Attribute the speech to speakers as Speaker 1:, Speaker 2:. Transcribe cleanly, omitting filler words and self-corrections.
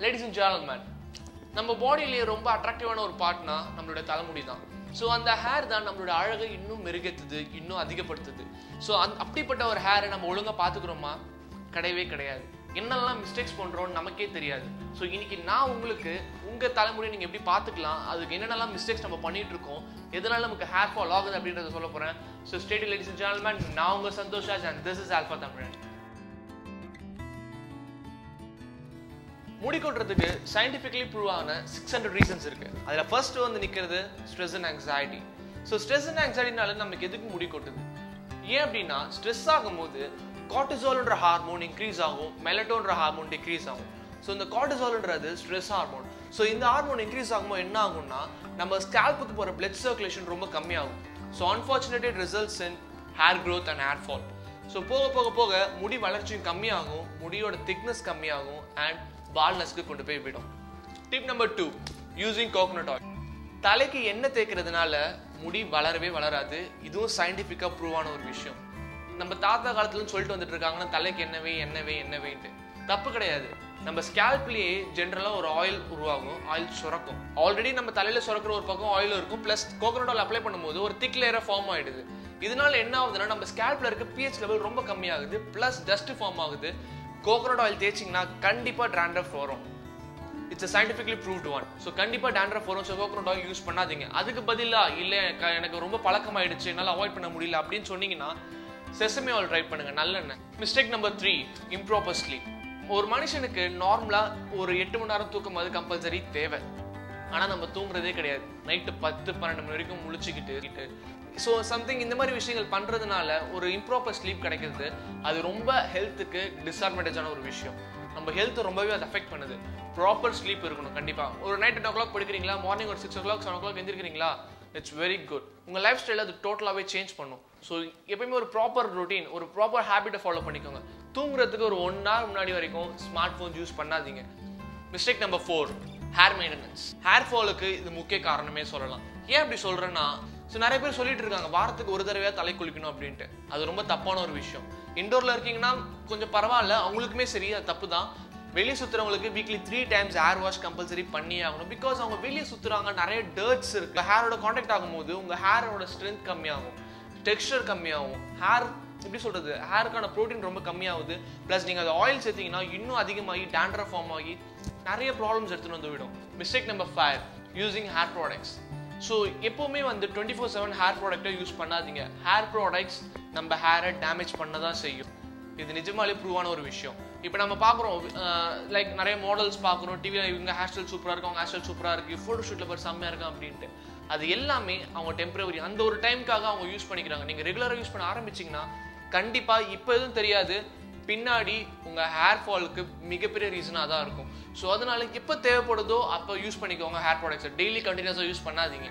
Speaker 1: Ladies and gentlemen, நம்ம பாடியிலே ரொம்ப அட்ராக்டிவான ஒரு பார்ட்னா நம்மளோட தலைமுடி தான். ஸோ அந்த ஹேர் தான் நம்மளோட அழகை இன்னும் மெருகேற்றுது, இன்னும் அதிகப்படுத்துது. ஸோ அப்படிப்பட்ட ஒரு ஹேரை நம்ம ஒழுங்காக பார்த்துக்கிறோமா? கிடையவே கிடையாது. என்னெல்லாம் மிஸ்டேக்ஸ் பண்ணுறோம்னு நமக்கே தெரியாது. ஸோ இன்னைக்கு நான் உங்களுக்கு உங்கள் தலைமுடியை நீங்கள் எப்படி பார்த்துக்கலாம், அதுக்கு என்னென்னலாம் மிஸ்டேக்ஸ் நம்ம பண்ணிட்டு இருக்கோம், எதனால நமக்கு ஹேர் ஃபால் ஆகுது அப்படின்றத சொல்ல போகிறேன். So stay tuned ladies and gentlemen, நான் உங்கள் Santhosh Raj and this is Alpha Tamizhan. முடி கொட்டுறதுக்கு சயின்டிஃபிக்கலி ப்ரூவ் ஆன 600 ரீசன்ஸ் இருக்கு. அதுல ஃபர்ஸ்ட் வந்து நிக்கிறது stress and anxiety. So stress and ஆங்ஸைட்டினால நமக்கு எதுக்கு முடி கொட்டுது? ஏன் அப்படின்னா ஸ்ட்ரெஸ் ஆகும்போது கார்டிசால்ன்ற ஹார்மோன் இன்க்ரீஸ் ஆகும், மெலட்டோன்ற ஹார்மோன் டிக்ரீஸ் ஆகும். ஸோ இந்த கார்டிசால்ன்றது ஸ்ட்ரெஸ் ஹார்மோன். ஸோ இந்த ஹார்மோன் இன்க்ரீஸ் ஆகும்போது என்ன ஆகும்னா நம்ம ஸ்கேல்புக்கு போகிற பிளட் சர்க்குலேஷன் ரொம்ப கம்மியாகும். So unfortunately it results in hair growth and hair fall. So போக போக போக முடி வளர்ச்சியும் கம்மியாகும், முடியோட திக்னஸ் கம்மியாகும் அண்ட் பால்னஸ்க்கு கொண்டு போய் விடும். Tip number 2, using coconut oil. தலைக்கு எண்ணெய் தேய்க்கிறதுனால முடி வளரவே வளராது. இதுவும் சயின்டிஃபிக்காக ப்ரூவ் ஆன ஒரு விஷயம். நம்ம தாத்தா காலத்துலன்னு சொல்லிட்டு வந்துட்டு இருக்காங்கன்னா தலைக்கு எண்ணெய்ன்ட்டு. தப்பு கிடையாது. நம்ம ஸ்கேல்ப்லேயே ஜென்ரலாக ஒரு ஆயில் உருவாகும், ஆயில் சுரக்கும். ஆல்ரெடி நம்ம தலையில சுரக்கிற ஒரு பக்கம் ஆயில் இருக்கும், பிளஸ் கோகனட் ஆயில் அப்ளை பண்ணும்போது ஒரு திக் லேயராக ஃபார்ம் ஆயிடுது. இதனால என்ன ஆகுதுன்னா நம்ம ஸ்கேல்ப்ல இருக்க pH லெவல் ரொம்ப கம்மியாகுது, பிளஸ் டஸ்ட் ஃபார்ம் ஆகுது. கோகனட் ஆயில் தேய்ச்சிங்கன்னா கண்டிப்பா dandruff வரும். It's a scientifically proved one. So கண்டிப்பா dandruff வரும். ஸோ கோகனட் ஆயில் யூஸ் பண்ணாதீங்க. அதுக்கு பதிலா இல்லை எனக்கு ரொம்ப பழக்கமாயிடுச்சு, என்னால் அவாய்ட் பண்ண முடியல அப்படின்னு சொன்னீங்கன்னா செசமி ஆயில் ட்ரை பண்ணுங்க, நல்லெண்ணெய். Mistake number 3, improper sleep. ஒரு மனுஷனுக்கு நார்மலா ஒரு 8 மணி நேரம் தூக்கம் அது கம்பல்சரி தேவை. ஆனால் நம்ம தூங்குறதே கிடையாது. நைட்டு 10-12 மணி வரைக்கும் முழிச்சுக்கிட்டு ஸோ சம்திங் இந்த மாதிரி விஷயங்கள் பண்ணுறதுனால ஒரு இம்ப்ராப்பர் ஸ்லீப் கிடைக்கிறது அது ரொம்ப ஹெல்த்துக்கு டிஸ்அட்வான்டேஜான ஒரு விஷயம். நம்ம ஹெல்த்தை ரொம்பவே அது அஃபெக்ட் பண்ணுது. ப்ராப்பர் ஸ்லீப் இருக்கணும் கண்டிப்பாக. ஒரு நைட் 10 o'clock படுக்கிறீங்களா, மார்னிங் ஒரு 6 o'clock 7 o'clock எந்திரிக்கிறீங்களா, இட்ஸ் வெரி குட். உங்கள் லைஃப் ஸ்டைலில் அது டோட்டலாகவே சேஞ்ச் பண்ணும். ஸோ எப்பயுமே ஒரு ப்ராப்பர் ரொட்டீன், ஒரு ப்ராப்பர் ஹேபிட்டை ஃபாலோ பண்ணிக்கோங்க. தூங்குறதுக்கு ஒரு 1 hour முன்னாடி வரைக்கும் ஸ்மார்ட் ஃபோன் யூஸ் பண்ணாதீங்க. Mistake number 4, hair maintenance. Hair ஃபாலுக்கு இது முக்கிய காரணமே சொல்லலாம். ஏன் அப்படி சொல்கிறேன்னா, ஸோ நிறைய பேர் சொல்லிட்டு இருக்காங்க வாரத்துக்கு ஒரு தடவையாக தலை குளிக்கணும் அப்படின்ட்டு. அது ரொம்ப தப்பான ஒரு விஷயம். இண்டோரில் இருக்கீங்கன்னா கொஞ்சம் பரவாயில்ல, அவங்களுக்குமே சரி, அது தப்பு தான். வெளியே சுற்றுறவங்களுக்கு weekly 3 times hair wash compulsory பண்ணியே ஆகணும். பிகாஸ் அவங்க வெளியே சுற்றுறாங்க, நிறைய டர்ட்ஸ் இருக்கு. ஹேரோட கான்டாக்ட் ஆகும்போது உங்கள் ஹேரோட ஸ்ட்ரென்த் கம்மியாகும், டெக்ஸ்டர் கம்மியாகும், ஹேர் எப்படி சொல்கிறது, ஹேருக்கான ப்ரோட்டீன் ரொம்ப கம்மியாகுது. ப்ளஸ் நீங்கள் அது ஆயில் சேர்த்தீங்கன்னா இன்னும் அதிகமாகி dandruff ஃபார்ம் ஆகி நிறைய ப்ராப்ளம்ஸ் எடுத்துகிட்டு வந்து விடும். Mistake number 5, using hair products. So எப்போவுமே வந்து 24/7 ஹேர் ப்ராடக்டை யூஸ் பண்ணாதீங்க. ஹேர் ப்ராடக்ட்ஸ் நம்ம ஹேரை டேமேஜ் பண்ண தான் செய்யும். இது நிஜமாலே ப்ரூவான ஒரு விஷயம். இப்போ நம்ம பார்க்குறோம், லைக் நிறைய மாடல்ஸ் பார்க்குறோம் டிவியில், இவங்க ஹேர் ஸ்டைல் சூப்பராக இருக்கும், அவங்க ஹேர் ஸ்டைல் சூப்பராக இருக்குது, ஃபோட்டோ ஷூட்டில் போய் செம்மையாக இருக்கும் அப்படின்ட்டு. அது எல்லாமே அவங்க டெம்பரவரி, அந்த ஒரு டைமுக்காக அவங்க யூஸ் பண்ணிக்கிறாங்க. நீங்கள் ரெகுலராக யூஸ் பண்ண ஆரம்பிச்சிங்கன்னா கண்டிப்பாக இப்போ எதுவும் தெரியாது, பின்னாடி உங்கள் ஹேர் ஃபாலுக்கு மிகப்பெரிய ரீசனாக தான் இருக்கும். ஸோ அதனால எப்போ தேவைப்படுதோ அப்போ யூஸ் பண்ணிக்கோங்க ஹேர் ப்ராடக்ட்ஸை. டெய்லி கண்டினியூஸாக யூஸ் பண்ணாதீங்க.